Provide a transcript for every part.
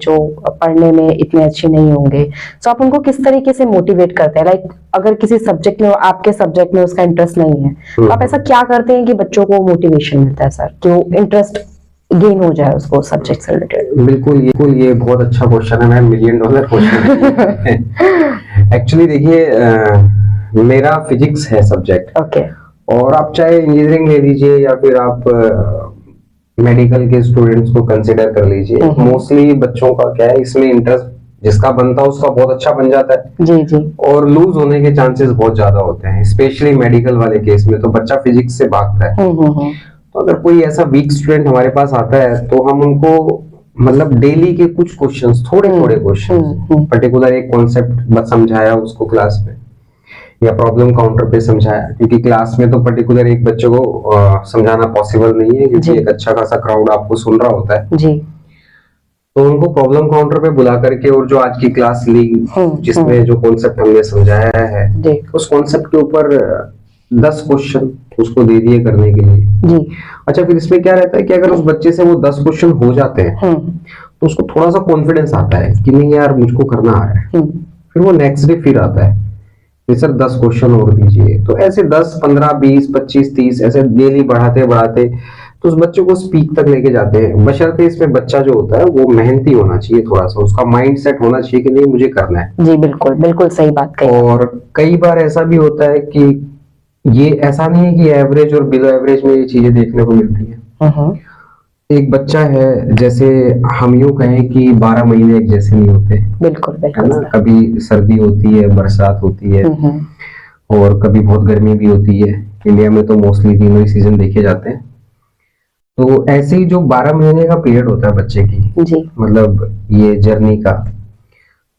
जो पढ़ने में इतने अच्छे नहीं होंगे, तो आप उनको किस तरीके से मोटिवेट करते हैं? लाइक अगर किसी सब्जेक्ट में, आपके सब्जेक्ट में उसका इंटरेस्ट नहीं है, तो आप ऐसा क्या करते हैं कि बच्चों को मोटिवेशन मिलता है सर, कि वो इंटरेस्ट गेन हो जाए उसको सब्जेक्ट से रिलेटेड? बिल्कुल, ये बहुत अच्छा क्वेश्चन है मैम, $1,000,000 क्वेश्चन। एक्चुअली देखिए, मेरा फिजिक्स है सब्जेक्ट। ओके। और आप चाहे इंजीनियरिंग ले लीजिए या फिर आप मेडिकल के स्टूडेंट्स को कंसिडर कर लीजिए, मोस्टली बच्चों का क्या है, इसमें इंटरेस्ट जिसका बनता है उसका बहुत अच्छा बन जाता है जी जी, और लूज होने के चांसेस बहुत ज्यादा होते हैं, स्पेशली मेडिकल वाले केस में तो बच्चा फिजिक्स से भागता है। तो अगर कोई ऐसा वीक स्टूडेंट हमारे पास आता है तो हम उनको मतलब डेली के कुछ क्वेश्चंस, थोड़े क्वेश्चंस, पर्टिकुलर एक कॉन्सेप्ट बस समझाया उसको क्लास में या प्रॉब्लम काउंटर पे समझाया, क्योंकि क्लास में तो पर्टिकुलर एक बच्चे को समझाना पॉसिबल नहीं है, क्योंकि एक अच्छा खासा क्राउड आपको सुन रहा होता है जी। तो उनको प्रॉब्लम काउंटर पे बुला करके और जो आज की क्लास ली जिसमें जो कॉन्सेप्ट हमने समझाया है उस कॉन्सेप्ट के ऊपर 10 क्वेश्चन उसको दे दिए करने के लिए जी। अच्छा, फिर इसमें क्या रहता है कि अगर उस बच्चे से वो 10 क्वेश्चन हो जाते हैं तो उसको थोड़ा सा कॉन्फिडेंस आता है कि नहीं यार मुझको करना आ रहा है। फिर वो नेक्स्ट डे फिर आता है कि सर 10 क्वेश्चन और दीजिए। तो ऐसे 10, 15, 20, 25, 30 ऐसे डेली बढ़ाते बढ़ाते तो उस बच्चे को स्पीक तक लेके जाते हैं। बशर्ते इसमें बच्चा जो होता है वो मेहनती होना चाहिए, थोड़ा सा उसका माइंड सेट होना चाहिए कि नहीं मुझे करना है। जी बिल्कुल, बिल्कुल सही बात कही। और कई बार ऐसा भी होता है कि ये ऐसा नहीं है कि एवरेज और बिलो एवरेज में ये चीजें देखने को मिलती है। एक बच्चा है, जैसे हम यूं कहें कि 12 महीने एक जैसे नहीं होते। बिल्कुल है ना, कभी सर्दी होती है, बरसात होती है और कभी बहुत गर्मी भी होती है। इंडिया में तो मोस्टली तीनों ही सीजन देखे जाते हैं। तो ऐसे ही जो 12 महीने का पीरियड होता है बच्चे की जी, मतलब ये जर्नी का,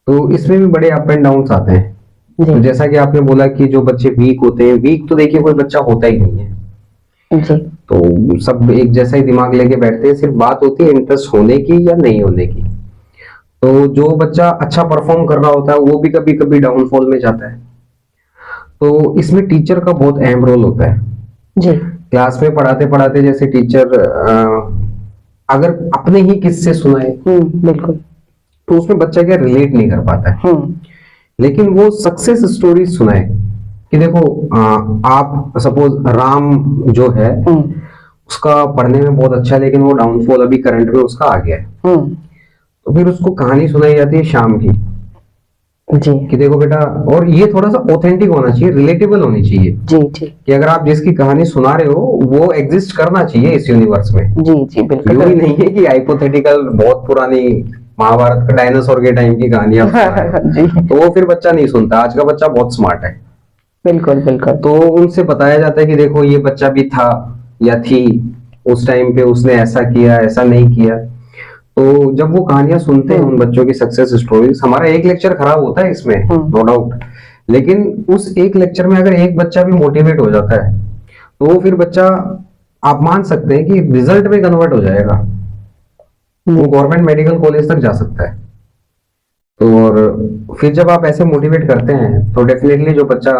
तो इसमें भी बड़े अप एंड डाउन आते हैं। तो जैसा कि आपने बोला कि जो बच्चे वीक होते हैं, वीक तो देखिए कोई बच्चा होता ही नहीं है जी। तो सब एक जैसा ही दिमाग लेके बैठते हैं, सिर्फ बात होती है इंटरेस्ट होने की या नहीं होने की। तो जो बच्चा अच्छा परफॉर्म कर रहा होता है वो भी कभी कभी डाउनफॉल में जाता है। तो इसमें टीचर का बहुत अहम रोल होता है जी। क्लास में पढ़ाते पढ़ाते, जैसे टीचर अगर अपने ही किस्से सुनाए बिल्कुल, तो उसमें बच्चा क्या रिलेट नहीं कर पाता है। लेकिन वो सक्सेस स्टोरी सुनाए कि देखो आप सपोज राम जो है उसका पढ़ने में बहुत अच्छा है लेकिन वो डाउनफॉल अभी करंट में उसका आ गया है। तो फिर उसको कहानी सुनाई जाती है शाम की जी, कि देखो बेटा, और ये थोड़ा सा ऑथेंटिक होना चाहिए, रिलेटेबल होनी चाहिए जी जी, कि अगर आप जिसकी कहानी सुना रहे हो वो एग्जिस्ट करना चाहिए इस यूनिवर्स में। जी जी बिल्कुल। यूं ही नहीं है कि हाइपोथेटिकल बहुत पुरानी महाभारत का डायनासोर के टाइम की कहानी आप सुना रहे हो। जी, तो वो फिर बच्चा नहीं सुनता। आज का बच्चा बहुत स्मार्ट है। बिल्कुल बिल्कुल। तो उनसे बताया जाता है कि देखो ये बच्चा भी था या थी उस टाइम पे, उसने ऐसा किया, ऐसा नहीं किया। तो जब वो कहानियां सुनते हैं उन बच्चों की सक्सेस स्टोरीज, हमारा एक लेक्चर खराब होता है इसमें नो डाउट, लेकिन उस एक लेक्चर में अगर एक बच्चा भी मोटिवेट हो जाता है तो वो फिर बच्चा आप मान सकते हैं कि रिजल्ट में कन्वर्ट हो जाएगा, वो गवर्नमेंट मेडिकल कॉलेज तक जा सकता है। तो और फिर जब आप ऐसे मोटिवेट करते हैं तो डेफिनेटली जो बच्चा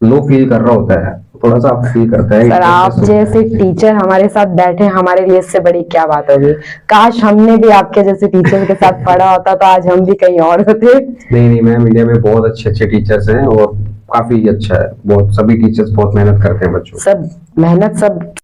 लो फील कर रहा होता है थोड़ा सा आप फील करता है। सर आप जैसे टीचर हमारे साथ बैठे, हमारे लिए इससे बड़ी क्या बात होगी। काश हमने भी आपके जैसे टीचर के साथ पढ़ा होता तो आज हम भी कहीं और होते। नहीं मैम, इंडिया में बहुत अच्छे अच्छे टीचर्स हैं और काफी अच्छा है, बहुत सभी टीचर्स बहुत मेहनत करते हैं बच्चों। सब मेहनत सब